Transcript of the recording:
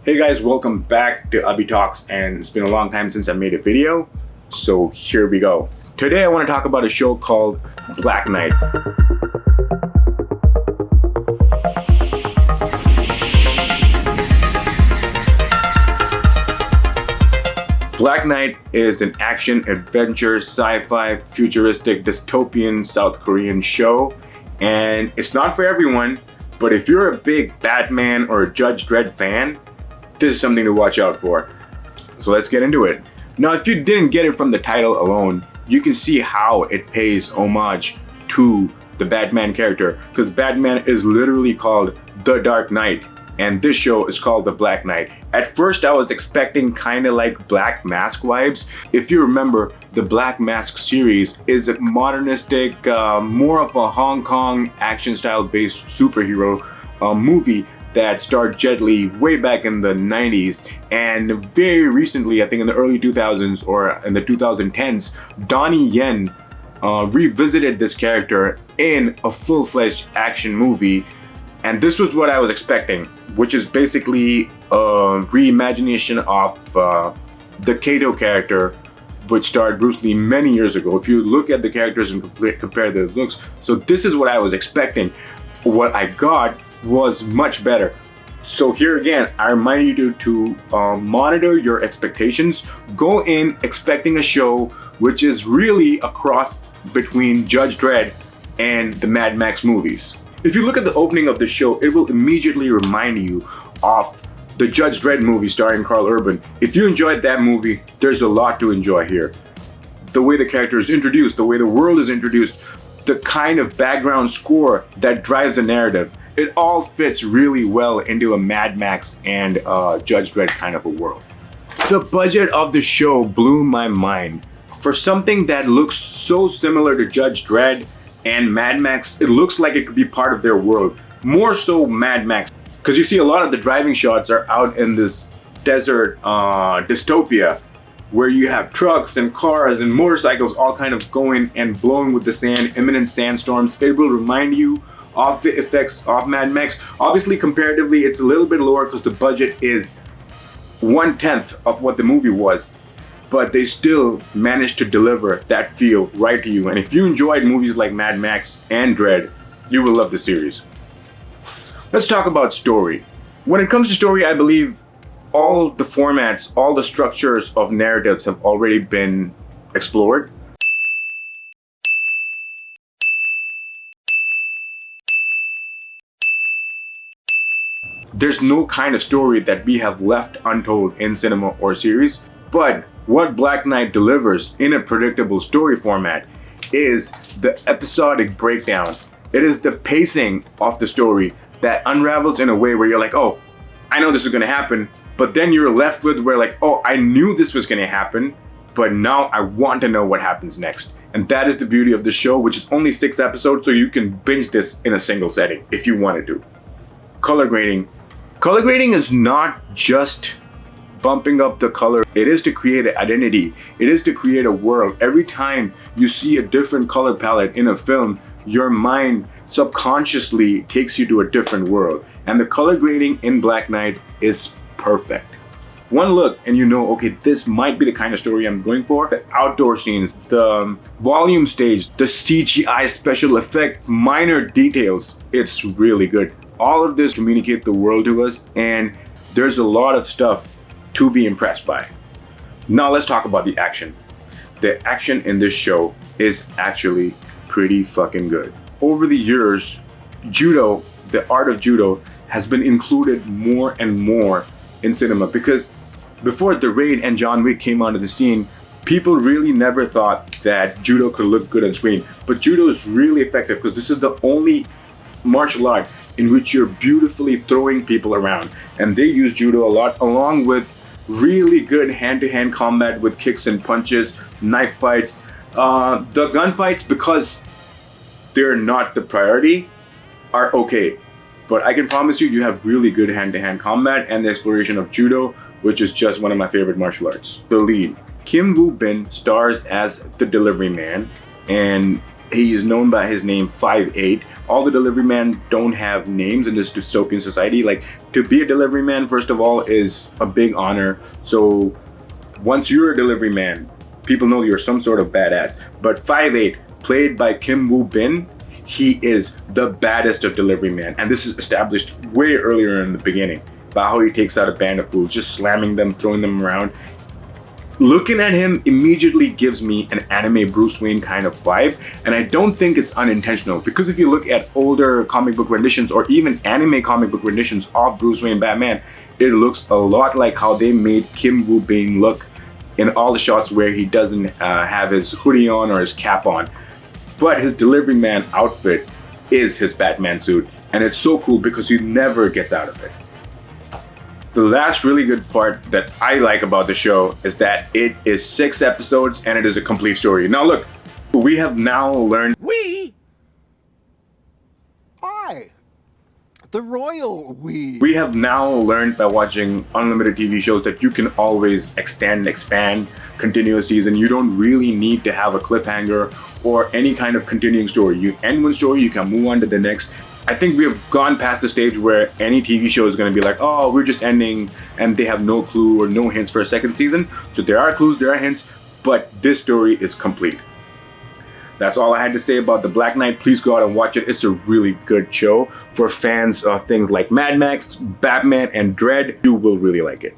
Hey guys, welcome back to Abhi Talks, and it's been a long time since I made a video, so here we go. Today I want to talk about a show called Black Knight. Black Knight is an action, adventure, sci-fi, futuristic, dystopian South Korean show, and it's not for everyone, but if you're a big Batman or a Judge Dredd fan, this is something to watch out for. So let's get into it. Now, if you didn't get it from the title alone, you can see how it pays homage to the Batman character, because Batman is literally called The Dark Knight, and this show is called The Black Knight. At first, I was expecting kind of like Black Mask vibes. If you remember, the Black Mask series is a modernistic, more of a Hong Kong action style based superhero movie that starred Jet Li way back in the 90s, and very recently, I think in the early 2000s or in the 2010s, Donnie Yen revisited this character in a full-fledged action movie, and this was what I was expecting, which is basically a reimagination of the Kato character, which starred Bruce Lee many years ago. If you look at the characters and compare their looks, so this is what I was expecting. What I got was much better. So here again, I remind you to monitor your expectations. Go in expecting a show which is really a cross between Judge Dredd and the Mad Max movies. If you look at the opening of the show, it will immediately remind you of the Judge Dredd movie starring Carl Urban. If you enjoyed that movie, there's a lot to enjoy here. The way the character is introduced, the way the world is introduced, the kind of background score that drives the narrative. It all fits really well into a Mad Max and Judge Dredd kind of a world. The budget of the show blew my mind. For something that looks so similar to Judge Dredd and Mad Max, it looks like it could be part of their world. More so Mad Max, because you see a lot of the driving shots are out in this desert dystopia, where you have trucks and cars and motorcycles all kind of going and blowing with the sand, imminent sandstorms. It will remind you of the effects of Mad Max. Obviously, comparatively, it's a little bit lower because the budget is 1/10 of what the movie was, but they still managed to deliver that feel right to you. And if you enjoyed movies like Mad Max and Dredd, you will love the series. Let's talk about story. When it comes to story, I believe all the formats, all the structures of narratives have already been explored. There's no kind of story that we have left untold in cinema or series, but what Black Knight delivers in a predictable story format is the episodic breakdown. It is the pacing of the story that unravels in a way where you're like, oh, I know this is gonna happen, but then you're left with where like, oh, I knew this was gonna happen, but now I want to know what happens next. And that is the beauty of the show, which is only 6 episodes, so you can binge this in a single setting if you wanted to. Color grading. Color grading is not just bumping up the color. It is to create an identity. It is to create a world. Every time you see a different color palette in a film, your mind subconsciously takes you to a different world. And the color grading in Black Knight is perfect. One look and you know, okay, this might be the kind of story I'm going for. The outdoor scenes, the volume stage, the CGI special effect, minor details, it's really good. All of this communicate the world to us, and there's a lot of stuff to be impressed by. Now let's talk about the action. The action in this show is actually pretty fucking good. Over the years, judo, the art of judo, has been included more and more in cinema, because before The Raid and John Wick came onto the scene, people really never thought that judo could look good on screen. But judo is really effective because this is the only martial art in which you're beautifully throwing people around. And they use judo a lot, along with really good hand-to-hand combat with kicks and punches, knife fights. The gunfights, because they're not the priority, are okay. But I can promise you, you have really good hand-to-hand combat and the exploration of judo, which is just one of my favorite martial arts. The lead, Kim Woo Bin, stars as the delivery man, and He is known by his name 5'8". All the delivery men don't have names in this dystopian society. Like, to be a delivery man, first of all, is a big honor. So once you're a delivery man, people know you're some sort of badass. But 5'8", played by Kim Woo Bin, he is the baddest of delivery men. And this is established way earlier in the beginning about how he takes out a band of fools, just slamming them, throwing them around. Looking at him immediately gives me an anime Bruce Wayne kind of vibe, and I don't think it's unintentional, because if you look at older comic book renditions or even anime comic book renditions of Bruce Wayne Batman, it looks a lot like how they made Kim Woo Bin look in all the shots where he doesn't have his hoodie on or his cap on. But his delivery man outfit is his Batman suit, and it's so cool because he never gets out of it. The last really good part that I like about the show is that it is 6 episodes and it is a complete story. Now look, we have now learned... The royal we. We have now learned by watching unlimited TV shows that you can always extend and expand continuous season. You don't really need to have a cliffhanger or any kind of continuing story. You end one story, you can move on to the next. I think we have gone past the stage where any TV show is going to be like, oh, we're just ending, and they have no clue or no hints for a second season. So there are clues, there are hints, but this story is complete. That's all I had to say about The Black Knight. Please go out and watch it. It's a really good show for fans of things like Mad Max, Batman, and Dread. You will really like it.